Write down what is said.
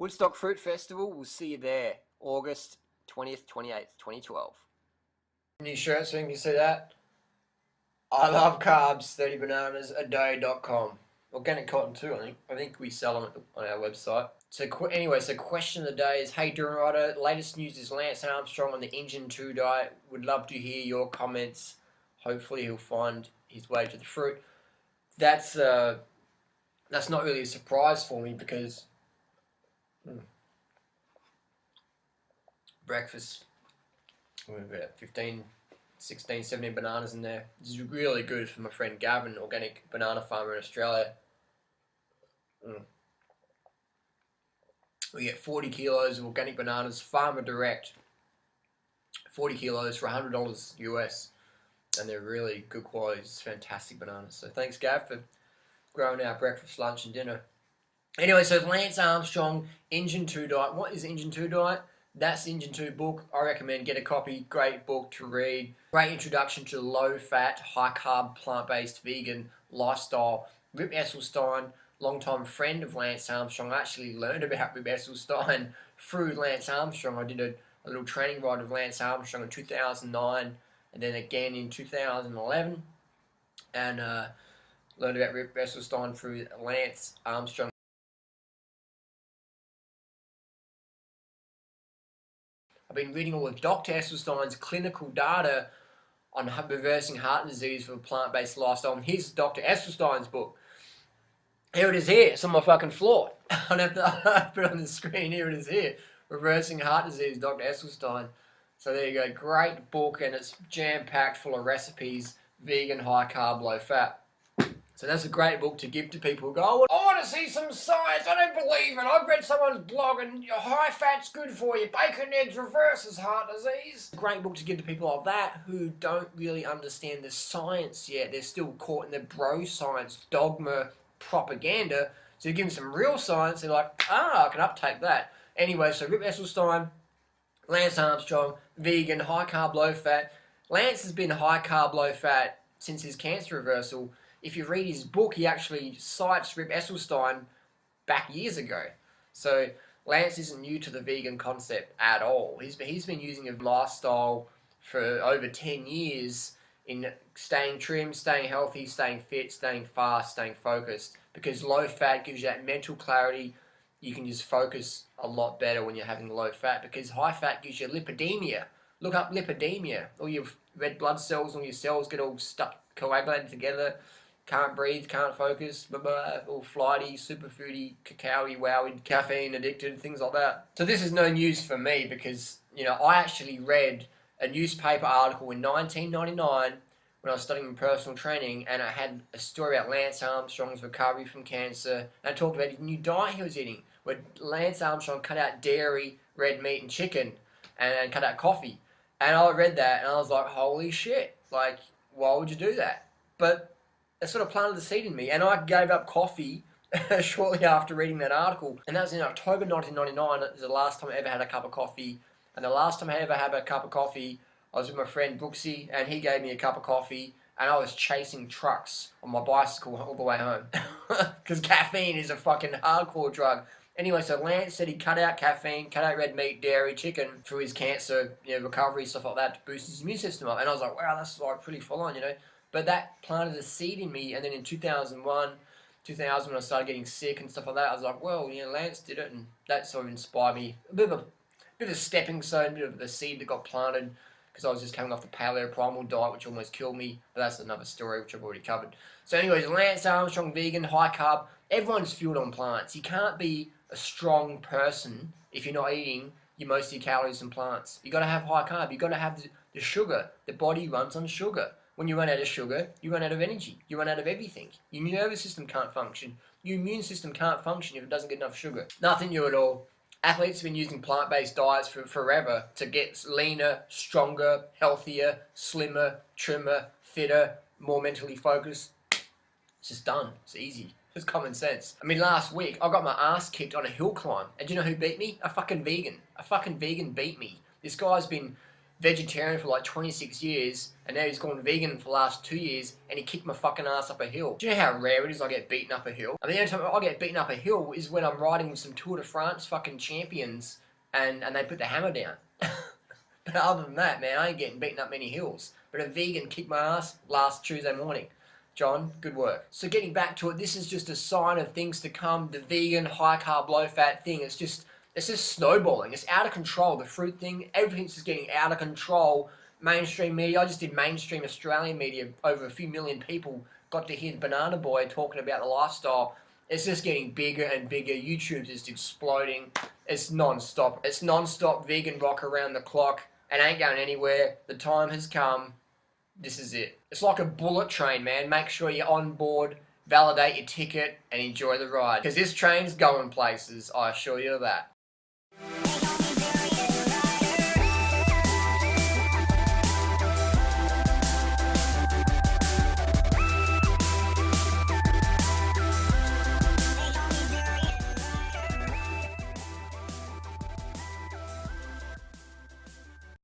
Woodstock Fruit Festival, we'll see you there, August 20th, 28th, 2012. New shirt, so you can see that. I love carbs, 30 bananas a day.com. Organic cotton too, I think. I think we sell them on our website. So anyway, so question of the day is, hey Durianrider, latest news is Lance Armstrong on the Engine 2 diet. Would love to hear your comments. Hopefully he'll find his way to the fruit. That's not really a surprise for me because breakfast, we've got 15, 16, 17 bananas in there. This is really good for my friend Gavin, organic banana farmer in Australia. We get 40 kilos of organic bananas, farmer direct. 40 kilos for $100 US. And they're really good quality. It's fantastic bananas. So thanks, Gav, for growing our breakfast, lunch, and dinner. Anyway, so Lance Armstrong, Engine 2 diet. What is Engine 2 diet? That's the Engine 2 book. I recommend get a copy. Great book to read. Great introduction to low-fat, high-carb, plant-based vegan lifestyle. Rip Esselstyn, long-time friend of Lance Armstrong. I actually learned about Rip Esselstyn through Lance Armstrong. I did a little training ride with Lance Armstrong in 2009 and then again in 2011. And learned about Rip Esselstyn through Lance Armstrong. I've been reading all of Dr. Esselstyn's clinical data on reversing heart disease for a plant-based lifestyle. And here's Dr. Esselstyn's book. Here it is here. It's on my fucking floor. I don't have to put it on the screen. Here it is here. Reversing Heart Disease, Dr. Esselstyn. So there you go. Great book, and it's jam-packed full of recipes, vegan, high-carb, low-fat. So that's a great book to give to people who go, I want to see some science, I don't believe it, I've read someone's blog and high fat's good for you, bacon eggs reverses heart disease. Great book to give to people like that who don't really understand the science yet. They're still caught in the bro science, dogma, propaganda. So you give them some real science, they're like, I can uptake that. Anyway, so Rip Esselstyn, Lance Armstrong, vegan, high carb, low fat. Lance has been high carb, low fat since his cancer reversal. If you read his book, he actually cites Rip Esselstyn back years ago. So Lance isn't new to the vegan concept at all. He's been using a lifestyle for over 10 years in staying trim, staying healthy, staying fit, staying fast, staying focused. Because low fat gives you that mental clarity. You can just focus a lot better when you're having low fat. Because high fat gives you lipidemia. Look up lipidemia. All your red blood cells, all your cells get all stuck, coagulated together. Can't breathe, can't focus, blah, blah, all flighty, superfoody, cacao-y, wowy, caffeine addicted, things like that. So this is no news for me because, you know, I actually read a newspaper article in 1999 when I was studying personal training, and I had a story about Lance Armstrong's recovery from cancer, and I talked about his new diet he was eating, where Lance Armstrong cut out dairy, red meat and chicken, and cut out coffee. And I read that and I was like, holy shit, like, why would you do that? But it sort of planted the seed in me, and I gave up coffee shortly after reading that article. And that was in October 1999. It was the last time I ever had a cup of coffee. And the last time I ever had a cup of coffee, I was with my friend Brooksy, and he gave me a cup of coffee, and I was chasing trucks on my bicycle all the way home. Because caffeine is a fucking hardcore drug. Anyway, so Lance said he cut out caffeine, cut out red meat, dairy, chicken through his cancer, recovery, stuff like that, to boost his immune system up. And I was like, wow, that's like pretty full on, But that planted a seed in me, and then in 2000, when I started getting sick and stuff like that, I was like, well, Lance did it, and that sort of inspired me. A bit of a stepping stone, a bit of the seed that got planted, because I was just coming off the paleo primal diet, which almost killed me, but that's another story, which I've already covered. So anyways, Lance Armstrong, vegan, high carb, everyone's fueled on plants. You can't be a strong person if you're not eating most of your calories from plants. You got to have high carb, you got to have the sugar. The body runs on sugar. When you run out of sugar, you run out of energy. You run out of everything. Your nervous system can't function. Your immune system can't function if it doesn't get enough sugar. Nothing new at all. Athletes have been using plant-based diets for forever to get leaner, stronger, healthier, slimmer, trimmer, fitter, more mentally focused. It's just done. It's easy. It's common sense. I mean, last week, I got my ass kicked on a hill climb. And do you know who beat me? A fucking vegan. A fucking vegan beat me. This guy's been vegetarian for like 26 years, and now he's gone vegan for the last 2 years, and he kicked my fucking ass up a hill. Do you know how rare it is I get beaten up a hill? I mean, the only time I get beaten up a hill is when I'm riding with some Tour de France fucking champions, and they put the hammer down. But other than that, man, I ain't getting beaten up many hills. But a vegan kicked my ass last Tuesday morning. John, good work. So getting back to it, this is just a sign of things to come. The vegan, high carb, low fat thing, it's just snowballing. It's out of control. The fruit thing, everything's just getting out of control. Mainstream media, I just did mainstream Australian media. Over a few million people got to hear Banana Boy talking about the lifestyle. It's just getting bigger and bigger. YouTube's just exploding. It's non-stop. It's non-stop vegan rock around the clock. It ain't going anywhere. The time has come. This is it. It's like a bullet train, man. Make sure you're on board, validate your ticket, and enjoy the ride. Because this train's going places, I assure you of that.